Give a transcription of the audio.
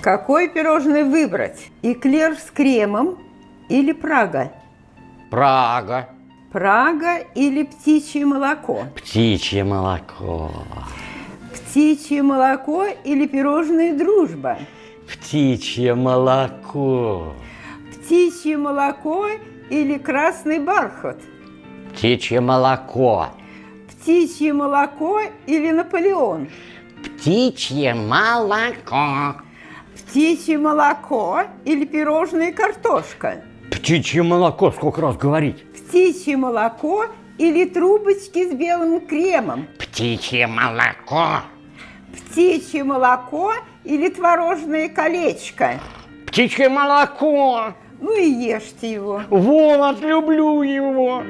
Какое пирожное выбрать? Эклер с кремом или Прага? Прага. Прага или птичье молоко? Птичье молоко. Птичье молоко или пирожное «Дружба»? Птичье молоко. Птичье молоко или красный бархат? Птичье молоко. Птичье молоко или Наполеон? Птичье молоко. Птичье молоко или пирожное «Картошка»? Птичье молоко, сколько раз говорить? Птичье молоко или трубочки с белым кремом? Птичье молоко. Птичье молоко или творожное колечко? Птичье молоко. Ну и ешьте его. Вот, люблю его.